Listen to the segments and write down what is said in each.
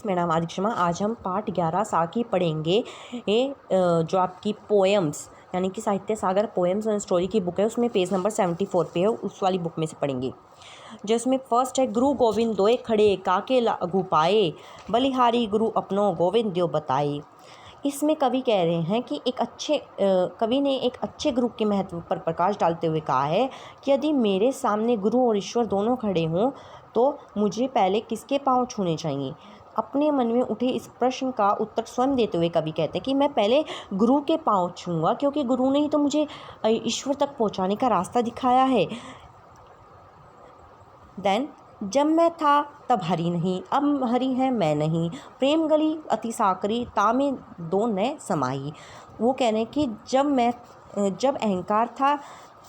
मेरा नाम आदित्य शर्मा। आज हम पाठ 11 साकी पढ़ेंगे। जो आपकी पोएम्स यानी कि साहित्य सागर पोएम्स एंड स्टोरी की बुक है, उसमें पेज नंबर 74 पे है, उस वाली बुक में से पढ़ेंगे। जिसमें फर्स्ट है, गुरु गोविंद दोए खड़े काके लागू पाए, बलिहारी गुरु अपनो गोविंद द्यो बताए। इसमें कवि कह रहे हैं कि कवि ने एक अच्छे गुरु के महत्व पर प्रकाश डालते हुए कहा है कि यदि मेरे सामने गुरु और ईश्वर दोनों खड़े हों तो मुझे पहले किसके पांव छूने चाहिए। अपने मन में उठे इस प्रश्न का उत्तर स्वयं देते हुए कवि कहते हैं कि मैं पहले गुरु के पांव छूँगा, क्योंकि गुरु ने ही तो मुझे ईश्वर तक पहुंचाने का रास्ता दिखाया है। देन, जब मैं था तब हरि नहीं, अब हरि है मैं नहीं, प्रेम गली अति साकरी तामे दो नए समाई। वो कह रहे हैं कि जब अहंकार था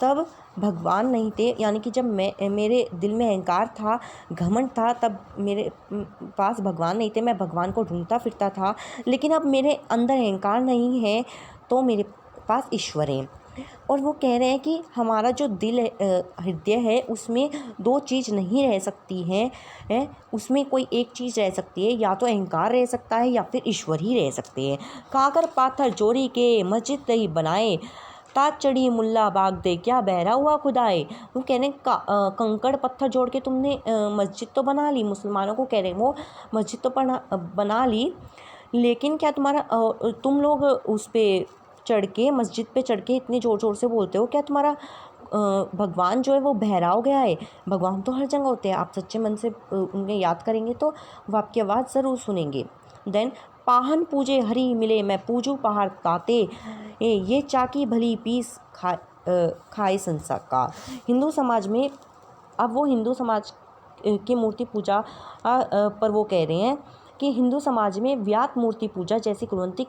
तब भगवान नहीं थे, यानी कि जब मेरे दिल में अहंकार था, घमंड था, तब मेरे पास भगवान नहीं थे, मैं भगवान को ढूंढता फिरता था। लेकिन अब मेरे अंदर अहंकार नहीं है तो मेरे पास ईश्वर है। और वो कह रहे हैं कि हमारा जो दिल हृदय है उसमें दो चीज़ नहीं रह सकती है, उसमें कोई एक चीज़ रह सकती है, या तो अहंकार रह सकता है या फिर ईश्वर ही रह सकते हैं। काकर पाथर जोड़ी के मस्जिद ही बनाए, ताज चढ़ी मुल्ला बाग दे क्या बहरा हुआ खुदाए। वो कह रहे हैं कंकड़ पत्थर जोड़ के तुमने मस्जिद तो बना ली, मुसलमानों को कह रहे हैं वो मस्जिद तो बना ली, लेकिन क्या तुम लोग उस पर मस्जिद पे चढ़ के इतने ज़ोर ज़ोर से बोलते हो, क्या तुम्हारा भगवान जो है वो बहरा हो गया है? भगवान तो हर जगह होते हैं, आप सच्चे मन से उन्हें याद करेंगे तो वो आपकी आवाज़ ज़रूर सुनेंगे। देन, पाहन पूजे हरी मिले मैं पूजू पहाड़ ताते, ये चाकी भली पीस खाए संसार। हिंदू समाज में, अब वो हिंदू समाज की मूर्ति पूजा पर वो कह रहे हैं कि हिंदू समाज में व्यात मूर्ति पूजा जैसी कुरीति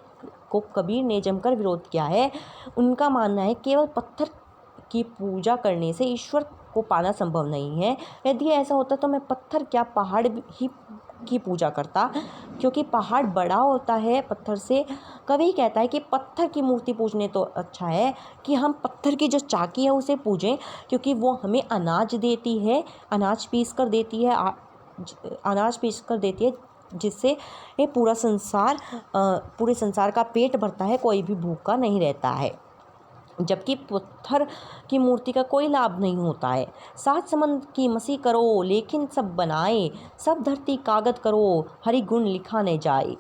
को कबीर ने जमकर विरोध किया है। उनका मानना है केवल पत्थर की पूजा करने से ईश्वर को पाना संभव नहीं है। यदि ऐसा होता तो मैं पत्थर क्या पहाड़ ही की पूजा करता, क्योंकि पहाड़ बड़ा होता है पत्थर से। कवि कहता है कि पत्थर की मूर्ति पूजने तो अच्छा है कि हम पत्थर की जो चाकी है उसे पूजें, क्योंकि वो हमें अनाज देती है, अनाज पीस कर देती है जिससे ये पूरे संसार का पेट भरता है, कोई भी भूखा नहीं रहता है। जबकि पत्थर की मूर्ति का कोई लाभ नहीं होता है। सात समंद की मसी करो लेकिन सब बनाए, सब धरती कागज करो हरि गुण लिखा न जाए।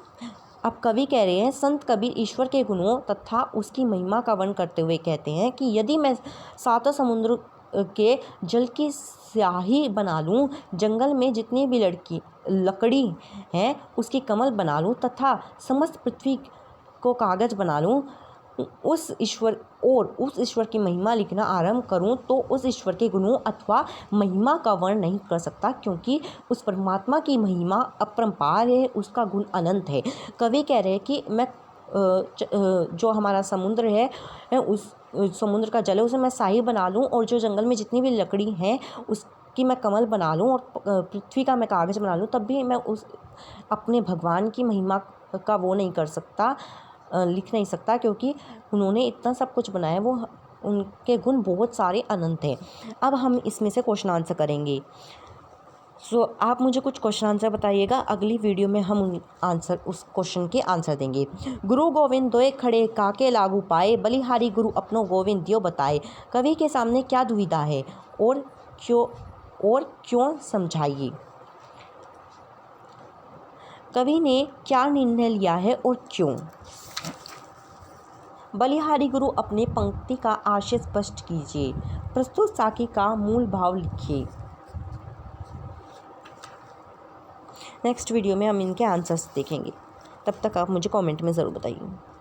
अब कवि कह रहे हैं, संत कबीर ईश्वर के गुणों तथा उसकी महिमा का वर्णन करते हुए कहते हैं कि यदि मैं सातों समुद्र के जल की स्याही बना लूँ, जंगल में जितनी भी लकड़ी है उसकी कमल बना लूँ तथा समस्त पृथ्वी को कागज बना लूँ, उस ईश्वर की महिमा लिखना आरंभ करूं तो उस ईश्वर के गुणों अथवा महिमा का वर्णन नहीं कर सकता, क्योंकि उस परमात्मा की महिमा अपरंपार है, उसका गुण अनंत है। कवि कह रहे हैं कि मैं जो हमारा समुद्र है उस समुद्र का जल है उसे मैं शाही बना लूं, और जो जंगल में जितनी भी लकड़ी है उसकी मैं कमल बना लूं, और पृथ्वी का मैं कागज़ बना लूं, तब भी मैं उस अपने भगवान की महिमा का वो नहीं कर सकता, लिख नहीं सकता, क्योंकि उन्होंने इतना सब कुछ बनाया, वो उनके गुण बहुत सारे अनंत हैं। अब हम इसमें से क्वेश्चन आंसर करेंगे। आप मुझे कुछ क्वेश्चन आंसर बताइएगा, अगली वीडियो में हम उस क्वेश्चन के आंसर देंगे। गुरु गोविंद दोए खड़े काके लागू पाए, बलिहारी गुरु अपनो गोविंद दियो बताए। कवि के सामने क्या दुविधा है और क्यों समझाइए। कवि ने क्या निर्णय लिया है और क्यों। बलिहारी गुरु अपने पंक्ति का आशय स्पष्ट कीजिए। प्रस्तुत साकी का मूल भाव लिखिए। नेक्स्ट वीडियो में हम इनके आंसर्स देखेंगे। तब तक आप मुझे कमेंट में ज़रूर बताइए।